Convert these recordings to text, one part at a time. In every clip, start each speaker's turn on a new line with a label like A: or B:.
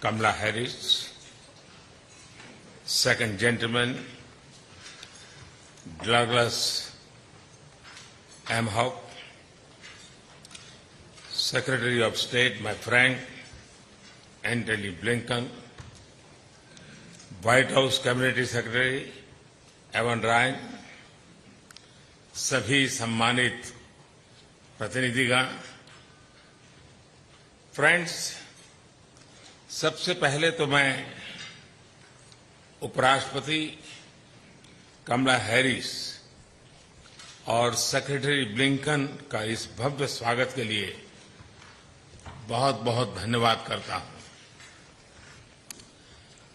A: Kamala Harris, Second Gentleman, Douglas M. Houck, Secretary of State, my friend, Antony Blinken, White House Community Secretary, Evan Ryan, सभी सम्मानित प्रतिनिधिगण, friends, सबसे पहले तो मैं उपराष्ट्रपति कमला हैरिस और सेक्रेटरी ब्लिंकन का इस भव्य स्वागत के लिए बहुत बहुत धन्यवाद करता हूं।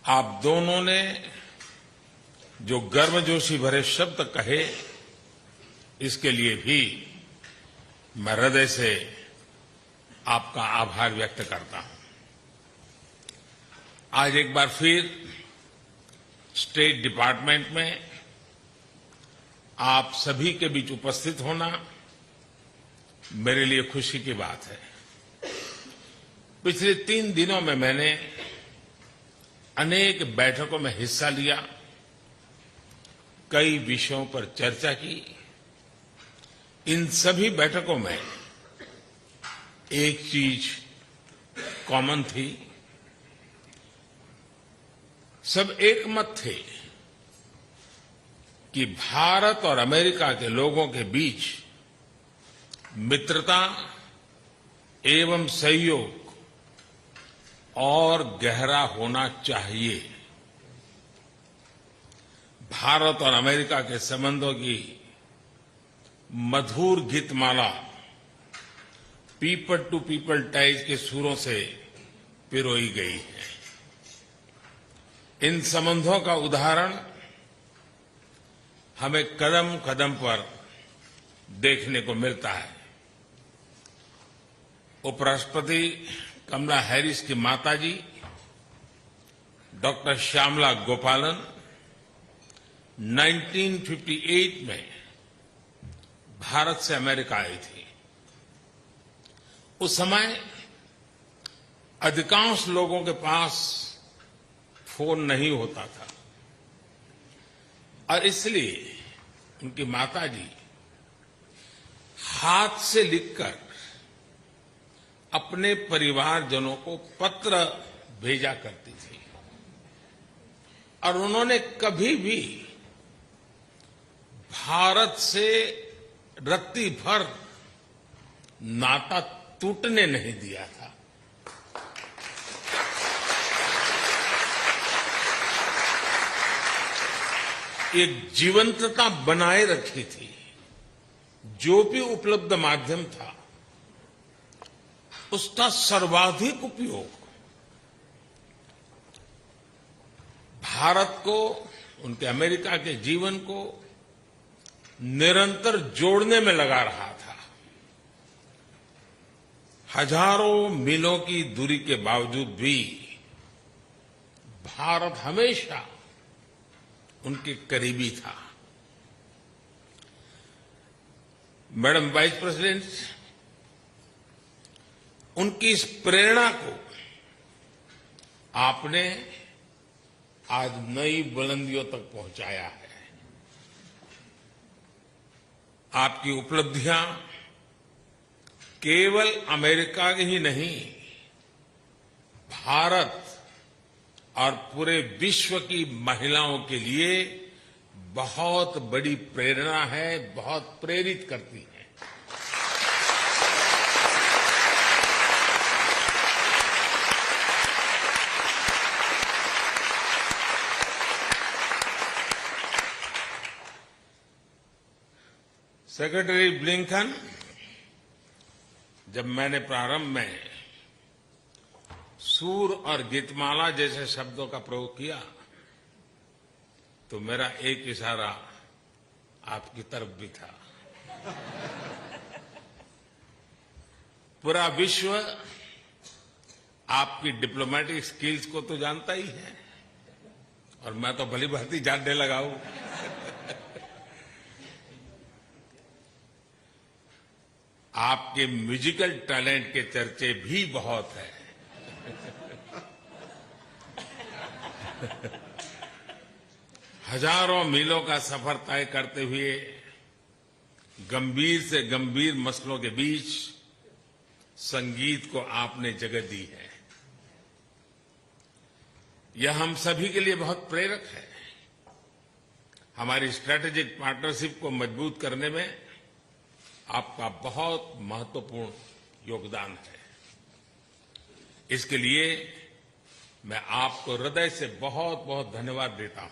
A: आप दोनों ने जो गर्मजोशी भरे शब्द कहे, इसके लिए भी मैं हृदय से आपका आभार व्यक्त करता हूं। आज एक बार फिर स्टेट डिपार्टमेंट में आप सभी के बीच उपस्थित होना मेरे लिए खुशी की बात है। पिछले 3 दिनों में मैंने अनेक बैठकों में हिस्सा लिया, कई विषयों पर चर्चा की। इन सभी बैठकों में एक चीज कॉमन थी, सब एक मत थे कि भारत और अमेरिका के लोगों के बीच मित्रता एवं सहयोग और गहरा होना चाहिए। भारत और अमेरिका के संबंधों की मधुर Geetmala people to people ties के सुरों से पिरोई गई है। इन संबंधों का उदाहरण हमें कदम कदम पर देखने को मिलता है। उपराष्ट्रपति कमला हैरिस की माताजी डॉक्टर श्यामला गोपालन 1958 में भारत से अमेरिका आई थी। उस समय अधिकांश लोगों के पास फोन नहीं होता था और इसलिए उनकी माताजी हाथ से लिखकर अपने परिवारजनों को पत्र भेजा करती थी और उन्होंने कभी भी भारत से रत्ती भर नाता टूटने नहीं दिया था। एक जीवंतता बनाए रखी थी। जो भी उपलब्ध माध्यम था, उसका सर्वाधिक उपयोग भारत को, उनके अमेरिका के जीवन को निरंतर जोड़ने में लगा रहा था। हजारों मीलों की दूरी के बावजूद भी भारत हमेशा उनके करीबी था। मैडम वाइस प्रेसिडेंट, उनकी इस प्रेरणा को आपने आज नई बुलंदियों तक पहुंचाया है। आपकी उपलब्धियां केवल अमेरिका की ही नहीं, भारत और पूरे विश्व की महिलाओं के लिए बहुत बड़ी प्रेरणा है, बहुत प्रेरित करती है। सेक्रेटरी ब्लिंकन, जब मैंने प्रारंभ में सूर और गीतमाला जैसे शब्दों का प्रयोग किया तो मेरा एक इशारा आपकी तरफ भी था। पूरा विश्व आपकी डिप्लोमेटिक स्किल्स को तो जानता ही है और मैं तो भली भांति जानने लगा हूं। आपके म्यूजिकल टैलेंट के चर्चे भी बहुत है। हजारों मीलों का सफर तय करते हुए गंभीर से गंभीर मसलों के बीच संगीत को आपने जगह दी है। यह हम सभी के लिए बहुत प्रेरक है। हमारी स्ट्रैटेजिक पार्टनरशिप को मजबूत करने में आपका बहुत महत्वपूर्ण योगदान है। इसके लिए मैं आपको हृदय से बहुत बहुत धन्यवाद देता हूं।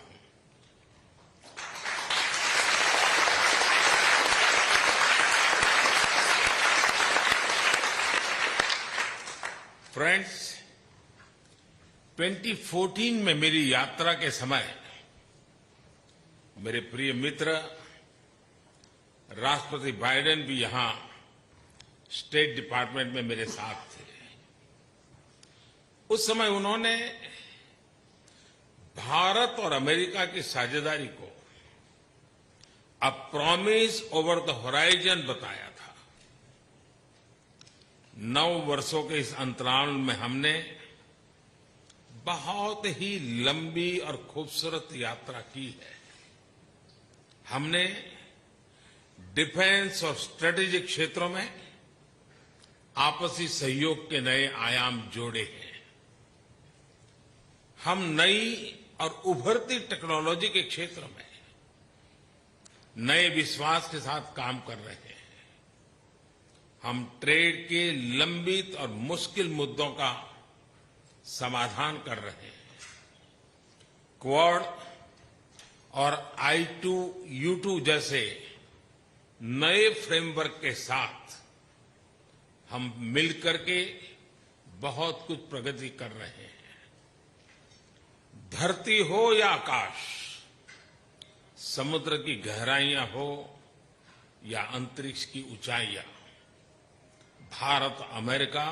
A: फ्रेंड्स, 2014 में मेरी यात्रा के समय मेरे प्रिय मित्र राष्ट्रपति बाइडेन भी यहां स्टेट डिपार्टमेंट में मेरे साथ थे। उस समय उन्होंने भारत और अमेरिका की साझेदारी को a promise over the horizon बताया था। 9 वर्षों के इस अंतराल में हमने बहुत ही लंबी और खूबसूरत यात्रा की है। हमने डिफेंस और स्ट्रेटेजिक क्षेत्रों में आपसी सहयोग के नए आयाम जोड़े हैं। हम नई और उभरती टेक्नोलॉजी के क्षेत्र में नए विश्वास के साथ काम कर रहे हैं। हम ट्रेड के लंबित और मुश्किल मुद्दों का समाधान कर रहे हैं। क्वाड और I2U2 जैसे नए फ्रेमवर्क के साथ हम मिलकर के बहुत कुछ प्रगति कर रहे हैं। धरती हो या आकाश, समुद्र की गहराइयां हो या अंतरिक्ष की ऊंचाइयां, भारत अमेरिका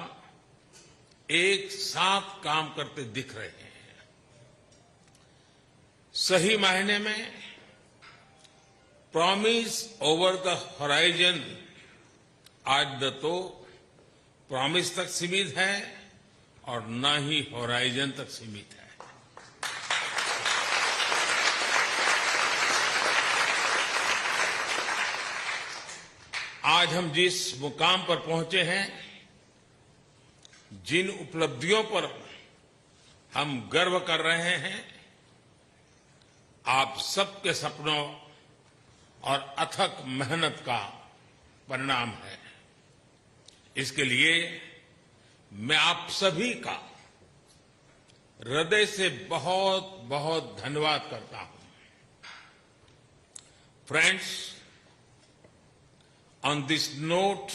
A: एक साथ काम करते दिख रहे हैं। सही मायने में प्रॉमिस ओवर द होराइजन आज तो प्रॉमिस तक सीमित है और न ही होराइजन तक सीमित है। आज हम जिस मुकाम पर पहुंचे हैं, जिन उपलब्धियों पर हम गर्व कर रहे हैं, आप सबके सपनों और अथक मेहनत का परिणाम है। इसके लिए मैं आप सभी का हृदय से बहुत बहुत धन्यवाद करता हूं। Friends, on this note,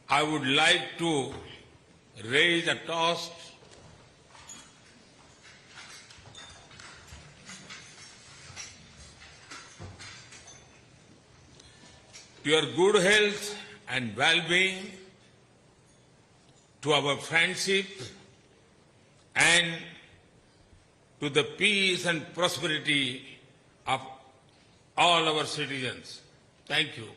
A: I would like to raise a toast to your good health and well-being, to our friendship, and to the peace and prosperity of all our citizens. Thank you.